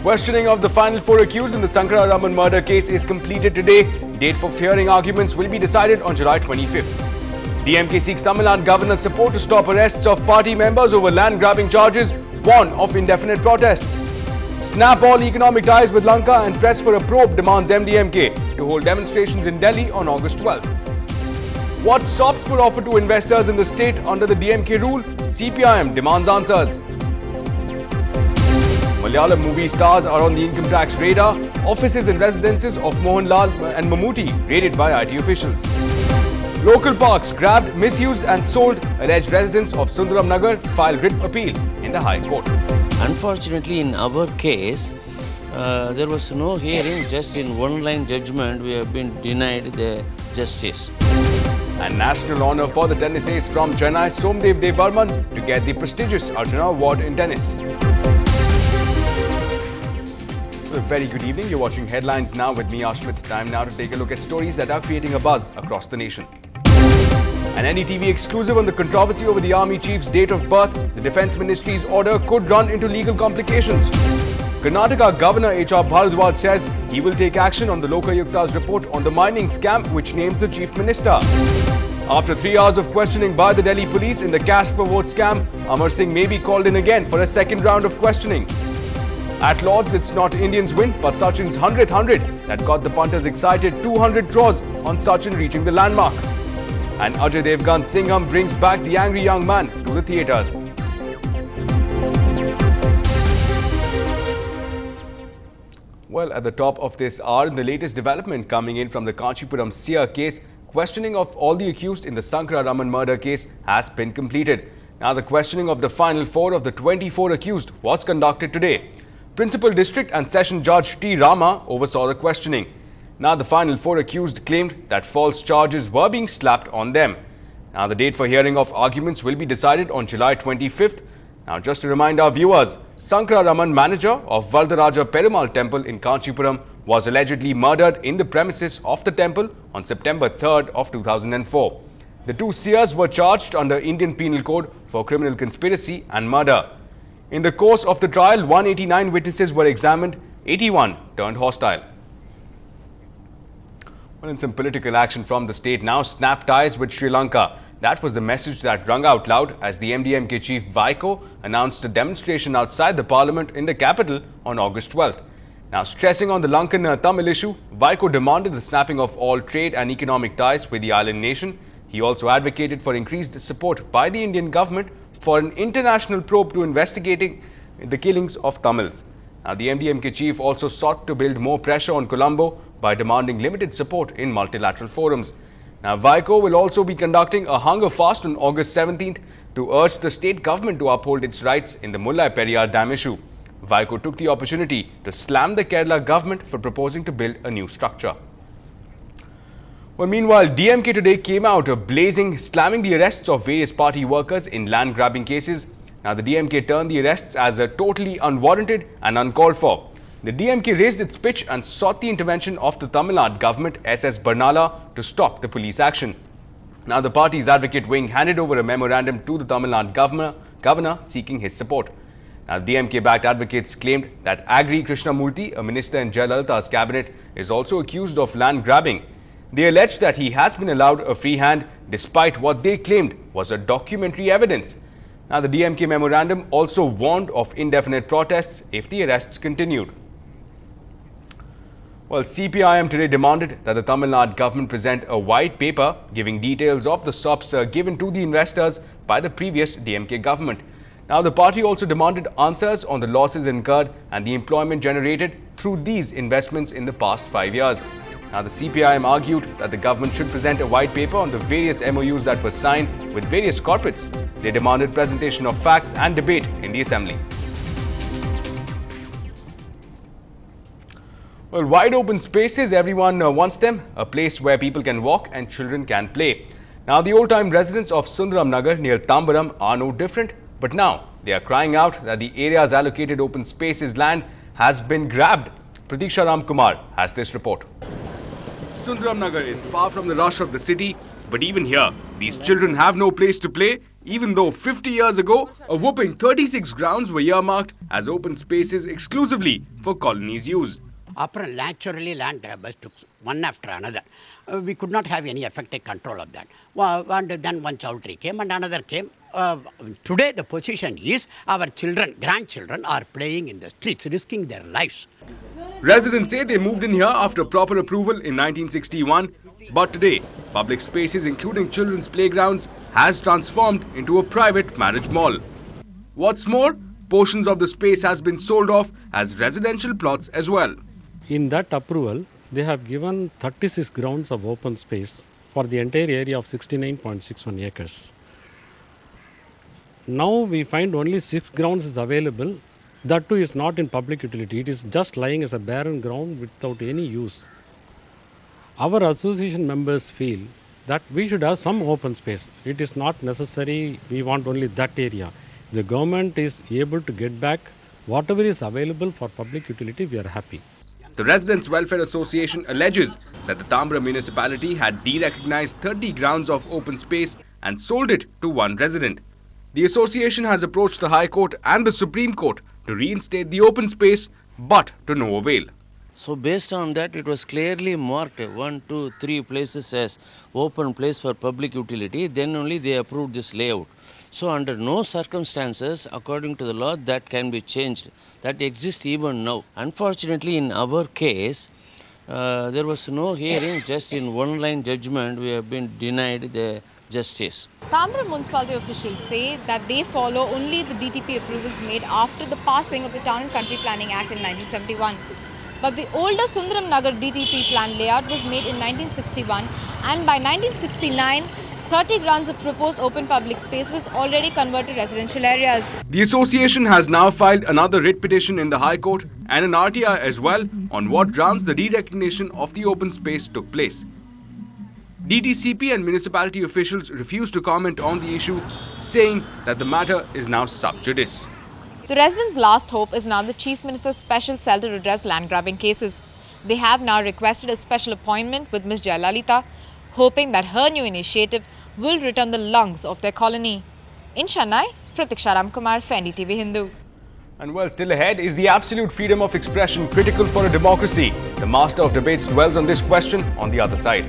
Questioning of the final four accused in the Sankara Raman murder case is completed today. Date for hearing arguments will be decided on July 25th. DMK seeks Tamil Nadu governor's support to stop arrests of party members over land grabbing charges, warn of indefinite protests. Snap all economic ties with Lanka and press for a probe demands MDMK to hold demonstrations in Delhi on August 12th. What SOPs were offered to investors in the state under the DMK rule? CPIM demands answers. Malayalam movie stars are on the income tax radar. Offices and residences of Mohanlal and Mammootty raided by IT officials. Local parks grabbed, misused and sold. Alleged residents of Sundaram Nagar filed writ appeal in the High Court. Unfortunately, in our case, there was no hearing. Just in one-line judgment, we have been denied the justice. And national honour for the tennis ace from Chennai, Somdev Devarman, to get the prestigious Arjuna Award in tennis. A very good evening. You're watching Headlines Now with me, Ashmit. Time now to take a look at stories that are creating a buzz across the nation. An NDTV exclusive on the controversy over the Army Chief's date of birth. The Defence Ministry's order could run into legal complications. Karnataka Governor H.R. Bharadwaj says he will take action on the Lokayukta's report on the mining scam which names the Chief Minister. After 3 hours of questioning by the Delhi police in the cash for vote scam, Amar Singh may be called in again for a second round of questioning. At Lords, it's not Indians win, but Sachin's 100th 100 that got the punters excited. 200 crores on Sachin reaching the landmark. And Ajay Devgan's Singham brings back the angry young man to the theatres. Well, at the top of this hour, the latest development coming in from the Kanchipuram Sia case, questioning of all the accused in the Sankara Raman murder case has been completed. Now, the questioning of the final four of the 24 accused was conducted today. Principal District and Session Judge T. Rama oversaw the questioning. Now, the final four accused claimed that false charges were being slapped on them. Now, the date for hearing of arguments will be decided on July 25th. Now, just to remind our viewers, Sankara Raman, manager of Vardaraja Perumal Temple in Kanchipuram, was allegedly murdered in the premises of the temple on September 3rd of 2004. The two seers were charged under Indian Penal Code for criminal conspiracy and murder. In the course of the trial, 189 witnesses were examined, 81 turned hostile. Well, in some political action from the state now, snap ties with Sri Lanka. That was the message that rung out loud as the MDMK chief Vaiko announced a demonstration outside the parliament in the capital on August 12th. Now, stressing on the Lankan Tamil issue, Vaiko demanded the snapping of all trade and economic ties with the island nation. He also advocated for increased support by the Indian government for an international probe to investigating the killings of Tamils. Now, the MDMK chief also sought to build more pressure on Colombo by demanding limited support in multilateral forums. Now, Vaiko will also be conducting a hunger fast on August 17th to urge the state government to uphold its rights in the Mullai Periyar Dam issue. Vaiko took the opportunity to slam the Kerala government for proposing to build a new structure. Well, meanwhile, DMK today came out blazing, slamming the arrests of various party workers in land grabbing cases. Now, the DMK turned the arrests as totally unwarranted and uncalled for. The DMK raised its pitch and sought the intervention of the Tamil Nadu government SS Barnala to stop the police action. Now, the party's advocate wing handed over a memorandum to the Tamil Nadu governor seeking his support. Now, DMK-backed advocates claimed that Agri Krishnamurthy, a minister in Jayalalitha's cabinet, is also accused of land grabbing. They alleged that he has been allowed a free hand despite what they claimed was a documentary evidence. Now, the DMK memorandum also warned of indefinite protests if the arrests continued. Well, CPIM today demanded that the Tamil Nadu government present a white paper giving details of the SOPs given to the investors by the previous DMK government. Now, the party also demanded answers on the losses incurred and the employment generated through these investments in the past 5 years. Now, the CPIM argued that the government should present a white paper on the various MOUs that were signed with various corporates. They demanded presentation of facts and debate in the assembly. Well, wide open spaces, everyone wants them, a place where people can walk and children can play. Now, the old-time residents of Sundaram Nagar near Tambaram are no different, but now they are crying out that the area's allocated open spaces land has been grabbed. Pratiksha Ramkumar has this report. Sundaram Nagar is far from the rush of the city, but even here, these children have no place to play, even though 50 years ago, a whopping 36 grounds were earmarked as open spaces exclusively for colonies' use. Naturally, land grabbers took one after another. We could not have any effective control of that. And then one chowdhury came and another came. Today, the position is our children, grandchildren are playing in the streets, risking their lives. Residents say they moved in here after proper approval in 1961. But today, public spaces including children's playgrounds has transformed into a private marriage mall. What's more, portions of the space has been sold off as residential plots as well. In that approval, they have given 36 grounds of open space for the entire area of 69.61 acres. Now we find only 6 grounds is available. That too is not in public utility. It is just lying as a barren ground without any use. Our association members feel that we should have some open space. It is not necessary we want only that area. The government is able to get back whatever is available for public utility, we are happy. The Residents Welfare Association alleges that the Tambra municipality had de-recognized 30 grounds of open space and sold it to one resident. The association has approached the High Court and the Supreme Court to reinstate the open space, but to no avail. So based on that, it was clearly marked 1, 2, 3 places as open place for public utility. Then only they approved this layout. So under no circumstances, according to the law, that can be changed. That exists even now. Unfortunately, in our case, there was no hearing. Just in one-line judgment, we have been denied the justice. Tambra municipality officials say that they follow only the DTP approvals made after the passing of the Town and Country Planning Act in 1971. But the older Sundaram Nagar DTP plan layout was made in 1961, and by 1969, 30 grounds of proposed open public space was already converted to residential areas. The association has now filed another writ petition in the High Court and an RTI as well on what grounds the de-recognition of the open space took place. DTCP and municipality officials refused to comment on the issue, saying that the matter is now sub judice. The residents' last hope is now the Chief Minister's special cell to redress land grabbing cases. They have now requested a special appointment with Ms. Jayalalitha, hoping that her new initiative will return the lungs of their colony. In Chennai, Pratiksha Ramkumar for NDTV Hindu. And well, still ahead, is the absolute freedom of expression critical for a democracy? The master of debates dwells on this question on the other side.